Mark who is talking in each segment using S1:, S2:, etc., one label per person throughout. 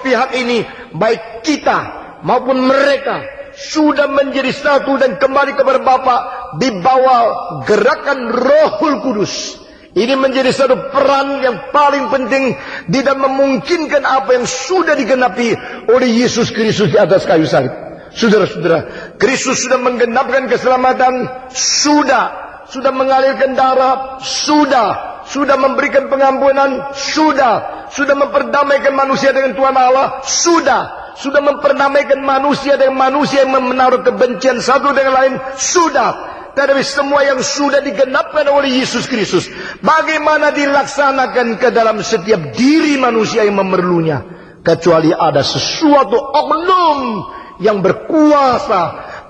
S1: pihak ini, baik kita maupun mereka, sudah menjadi satu dan kembali kepada Bapa di bawah gerakan Rohul Kudus. Ini menjadi satu peran yang paling penting di dalam memungkinkan apa yang sudah digenapi oleh Yesus Kristus di atas kayu salib. Saudara-saudara, Kristus sudah menggenapkan keselamatan, sudah mengalirkan darah, sudah memberikan pengampunan, sudah memperdamaikan manusia dengan Tuhan Allah, sudah memperdamaikan manusia dengan manusia yang menaruh kebencian satu dengan lain, sudah. Tetapi semua yang sudah digenapkan oleh Yesus Kristus, bagaimana dilaksanakan ke dalam setiap diri manusia yang memerlunya, kecuali ada sesuatu oknum yang berkuasa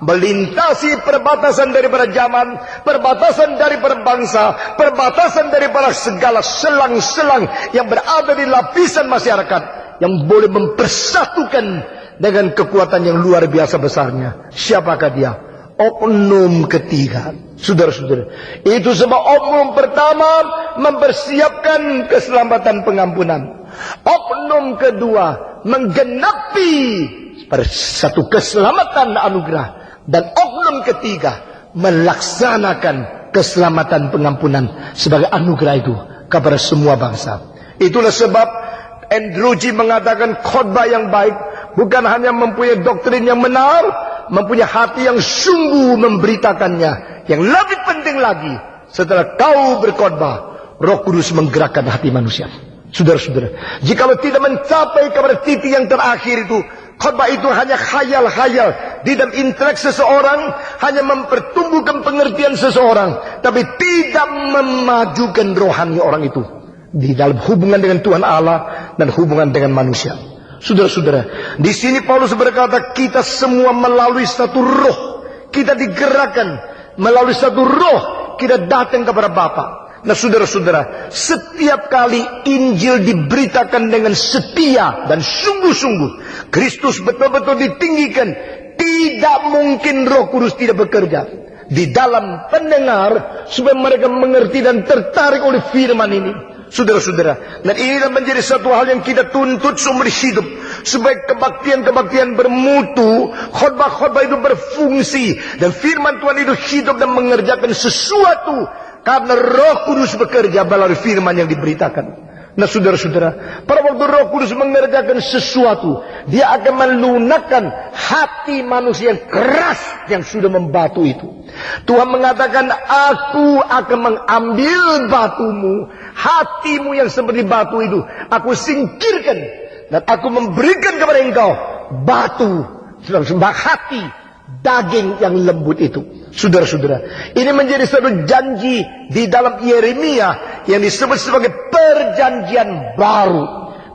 S1: melintasi perbatasan daripada zaman, perbatasan daripada bangsa, perbatasan daripada segala selang-selang yang berada di lapisan masyarakat, yang boleh mempersatukan dengan kekuatan yang luar biasa besarnya. Siapakah dia? Oknum ketiga. Saudara-saudara, itu sebab oknum pertama mempersiapkan keselamatan pengampunan. Oknum kedua menggenapi satu keselamatan anugerah. Dan oknum ketiga melaksanakan keselamatan pengampunan sebagai anugerah itu kepada semua bangsa. Itulah sebab Andrew G. mengatakan khotbah yang baik bukan hanya mempunyai doktrin yang benar, mempunyai hati yang sungguh memberitakannya. Yang lebih penting lagi, setelah kau berkhotbah, Roh Kudus menggerakkan hati manusia. Saudara-saudara, jikalau tidak mencapai kepada titik yang terakhir itu, khotbah itu hanya khayal-khayal di dalam intelek seseorang, hanya mempertumbuhkan pengertian seseorang, tapi tidak memajukan rohani orang itu di dalam hubungan dengan Tuhan Allah dan hubungan dengan manusia. Saudara-saudara, di sini Paulus berkata, kita semua melalui satu roh, kita digerakkan melalui satu roh, kita datang kepada Bapa. Nah, saudara-saudara, setiap kali Injil diberitakan dengan setia dan sungguh-sungguh, Kristus betul-betul ditinggikan, tidak mungkin Roh Kudus tidak bekerja di dalam pendengar supaya mereka mengerti dan tertarik oleh firman ini. Saudara-saudara, dan inilah menjadi satu hal yang kita tuntut seumur hidup, supaya kebaktian-kebaktian bermutu, khotbah-khotbah itu berfungsi, dan firman Tuhan itu hidup dan mengerjakan sesuatu karena Roh Kudus bekerja melalui firman yang diberitakan. Nah, saudara-saudara, pada waktu Roh Kudus mengerjakan sesuatu, dia akan melunakkan hati manusia yang keras yang sudah membatu itu. Tuhan mengatakan, aku akan mengambil batumu, hatimu yang seperti batu itu, aku singkirkan, dan aku memberikan kepada engkau batu, hati, daging yang lembut itu. Saudara-saudara, ini menjadi satu janji di dalam Yeremia yang disebut sebagai perjanjian baru.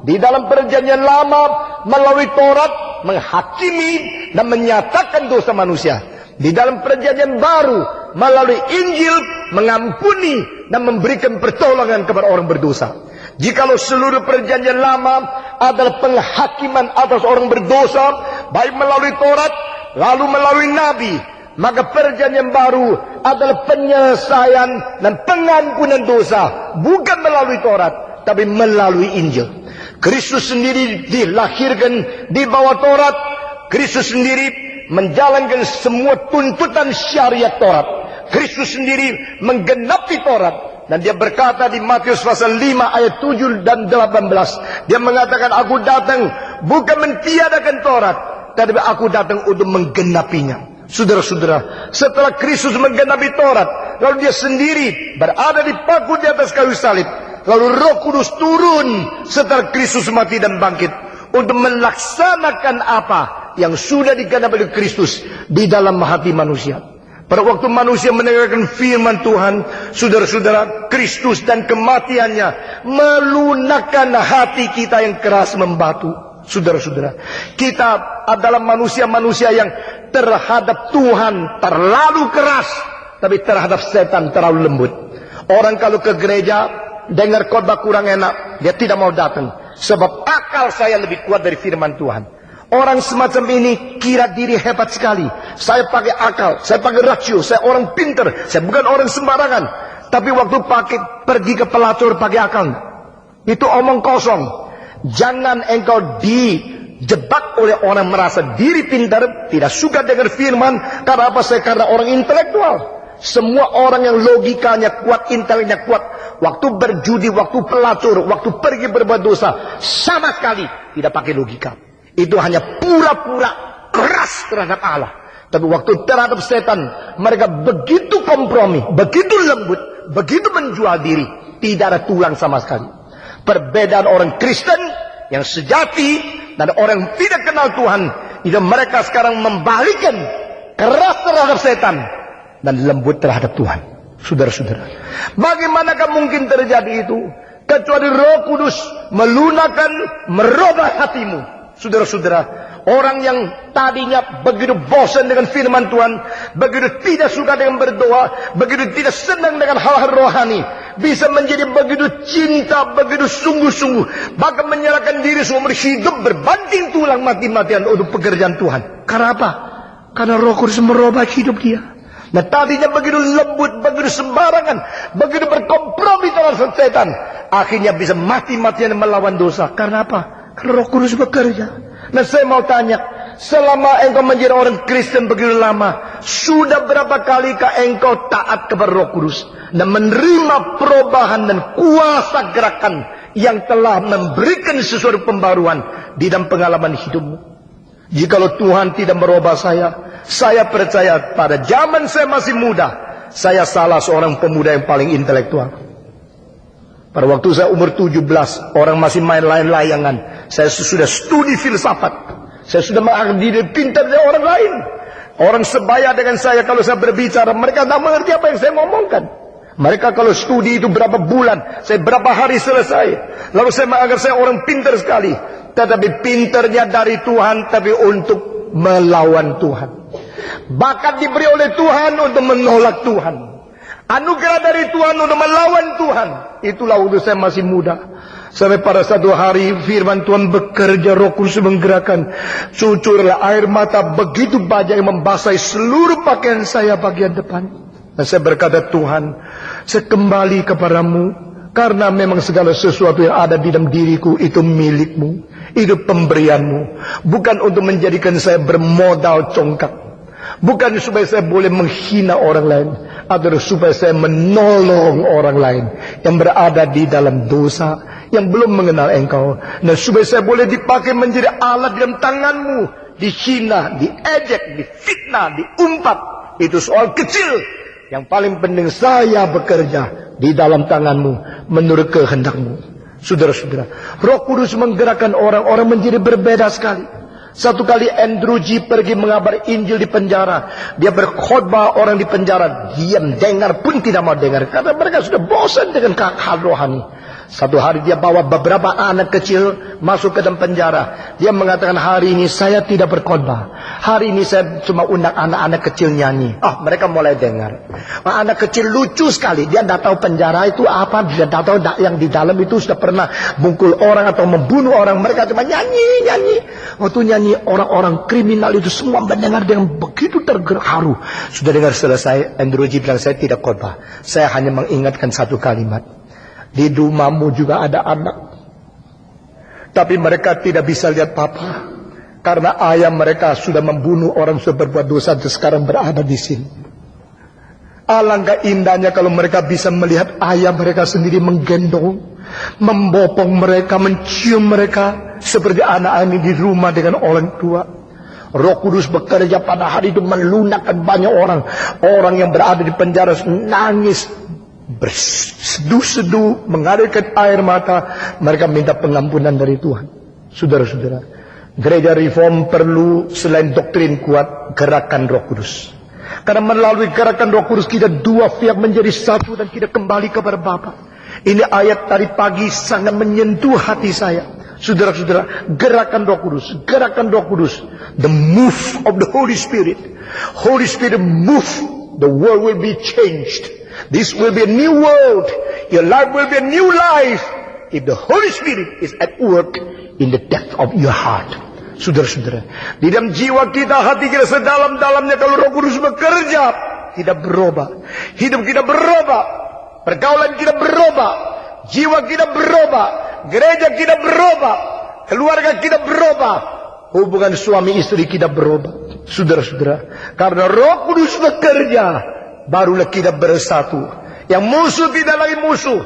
S1: Di dalam perjanjian lama, melalui Taurat menghakimi dan menyatakan dosa manusia. Di dalam perjanjian baru, melalui Injil mengampuni dan memberikan pertolongan kepada orang berdosa. Jikalau seluruh perjanjian lama adalah penghakiman atas orang berdosa, baik melalui Taurat lalu melalui Nabi, maka perjanjian baru adalah penyelesaian dan pengampunan dosa, bukan melalui Taurat, tapi melalui Injil. Kristus sendiri dilahirkan di bawah Taurat. Kristus sendiri menjalankan semua tuntutan syariat Taurat. Kristus sendiri menggenapi Taurat. Dan dia berkata di Matius pasal 5 ayat 7 dan 18. Dia mengatakan, aku datang bukan mentiadakan Taurat, tapi aku datang untuk menggenapinya. Saudara-saudara, setelah Kristus menggenapi Taurat, lalu dia sendiri berada di paku di atas kayu salib, lalu Roh Kudus turun setelah Kristus mati dan bangkit untuk melaksanakan apa yang sudah digenapi oleh Kristus di dalam hati manusia. Pada waktu manusia mendengarkan firman Tuhan, saudara-saudara, Kristus dan kematiannya melunakkan hati kita yang keras membatu. Saudara-saudara, kita adalah manusia-manusia yang terhadap Tuhan terlalu keras, tapi terhadap setan terlalu lembut. Orang kalau ke gereja dengar khotbah kurang enak, dia tidak mau datang, sebab akal saya lebih kuat dari firman Tuhan. Orang semacam ini kira diri hebat sekali. Saya pakai akal, saya pakai rasio, saya orang pintar, saya bukan orang sembarangan. Tapi waktu pergi ke pelacur pakai akal, itu omong kosong. Jangan engkau dijebak oleh orang merasa diri pintar, tidak suka dengar firman. Karena apa? Karena orang intelektual. Semua orang yang logikanya kuat, inteleknya kuat, waktu berjudi, waktu pelacur, waktu pergi berbuat dosa, sama sekali tidak pakai logika. Itu hanya pura-pura keras terhadap Allah. Tapi waktu terhadap setan, mereka begitu kompromi, begitu lembut, begitu menjual diri, tidak ada tulang sama sekali. Perbedaan orang Kristen yang sejati dan orang yang tidak kenal Tuhan, itu mereka sekarang membalikkan keras terhadap setan dan lembut terhadap Tuhan. Saudara-saudara, bagaimanakah mungkin terjadi itu kecuali Roh Kudus melunakkan, merubah hatimu. Saudara-saudara, orang yang tadinya begitu bosan dengan firman Tuhan, begitu tidak suka dengan berdoa, begitu tidak senang dengan hal-hal rohani, bisa menjadi begitu cinta, begitu sungguh-sungguh, bahkan menyerahkan diri seumur hidup berbanting tulang mati-matian untuk pekerjaan Tuhan. Karena apa? Karena Roh Kudus merubah hidup dia. Nah, tadinya begitu lembut, begitu sembarangan, begitu berkompromi terhadap setan, akhirnya bisa mati-matian melawan dosa. Karena apa? Karena Roh Kudus bekerja. Nah, saya mau tanya, selama engkau menjadi orang Kristen begitu lama, sudah berapa kalikah engkau taat kepada Roh Kudus dan menerima perubahan dan kuasa gerakan yang telah memberikan sesuatu pembaruan di dalam pengalaman hidupmu? Jikalau Tuhan tidak merubah saya percaya pada zaman saya masih muda, saya salah seorang pemuda yang paling intelektual. Pada waktu saya umur 17, orang masih main layangan. Saya sudah studi filsafat. Saya sudah mengadili pintar dari orang lain. Orang sebaya dengan saya, kalau saya berbicara, mereka tak mengerti apa yang saya ngomongkan. Mereka kalau studi itu berapa bulan, saya berapa hari selesai. Lalu saya menganggap saya orang pintar sekali. Tetapi pintarnya dari Tuhan, tapi untuk melawan Tuhan. Bakat diberi oleh Tuhan untuk menolak Tuhan. Anugerah dari Tuhan untuk melawan Tuhan. Itulah waktu saya masih muda. Sampai pada satu hari firman Tuhan bekerja, Roh Kudus menggerakkan. Cucurlah air mata begitu banyak yang membasahi seluruh pakaian saya bagian depan. Dan saya berkata, Tuhan, saya kembali kepadamu. Karena memang segala sesuatu yang ada di dalam diriku itu milikmu. Itu pemberianmu. Bukan untuk menjadikan saya bermodal congkak. Bukan supaya saya boleh menghina orang lain, atau supaya saya menolong orang lain yang berada di dalam dosa, yang belum mengenal engkau. Dan supaya saya boleh dipakai menjadi alat dalam tanganmu, dihina, diejek, difitnah, diumpat. Itu soal kecil. Yang paling penting saya bekerja di dalam tanganmu menurut kehendakmu. Saudara-saudara, Roh Kudus menggerakkan orang-orang menjadi berbeda sekali. Satu kali Andrew G pergi mengabar Injil di penjara. Dia berkhotbah, orang di penjara diam, dengar pun tidak mau dengar. Karena mereka sudah bosan dengan hal rohani. Satu hari dia bawa beberapa anak kecil masuk ke dalam penjara. Dia mengatakan, hari ini saya tidak berkhotbah. Hari ini saya cuma undang anak-anak kecil nyanyi. Mereka mulai dengar. Anak kecil lucu sekali. Dia tidak tahu penjara itu apa. Dia tidak tahu yang di dalam itu sudah pernah bungkul orang atau membunuh orang. Mereka cuma nyanyi. Waktu nyanyi, orang-orang kriminal itu semua mendengar dengan begitu terharu. Sudah dengar selesai, Andrew G bilang, saya tidak khotbah. Saya hanya mengingatkan satu kalimat. Di rumahmu juga ada anak. Tapi mereka tidak bisa lihat papa. Karena ayah mereka sudah membunuh orang, sudah berbuat dosa, dan sekarang berada di sini. Alangkah indahnya kalau mereka bisa melihat ayah mereka sendiri menggendong, membopong mereka, mencium mereka, seperti anak ini di rumah dengan orang tua. Roh Kudus bekerja pada hari itu melunakkan banyak orang. Orang yang berada di penjara nangis, berseduh-seduh, mengalirkan air mata. Mereka minta pengampunan dari Tuhan. Saudara-saudara, gereja reform perlu selain doktrin kuat, gerakan Roh Kudus. Karena melalui gerakan Roh Kudus kita dua pihak menjadi satu dan kita kembali kepada Bapa. Ini ayat tadi pagi sangat menyentuh hati saya. Saudara-saudara, gerakan Roh Kudus, gerakan Roh Kudus, the move of the Holy Spirit. Holy Spirit move, the world will be changed. This will be a new world. Your life will be a new life if the Holy Spirit is at work in the depth of your heart. Saudara-saudara, di dalam jiwa kita, hati kita sedalam-dalamnya, kalau Roh Kudus bekerja, tidak berubah. Hidup kita berubah, pergaulan kita berubah, jiwa kita berubah, gereja kita berubah. keluarga kita berubah, hubungan suami istri kita berubah. Saudara-saudara, karena Roh Kudus bekerja, barulah kita bersatu. Yang musuh tidak lagi musuh.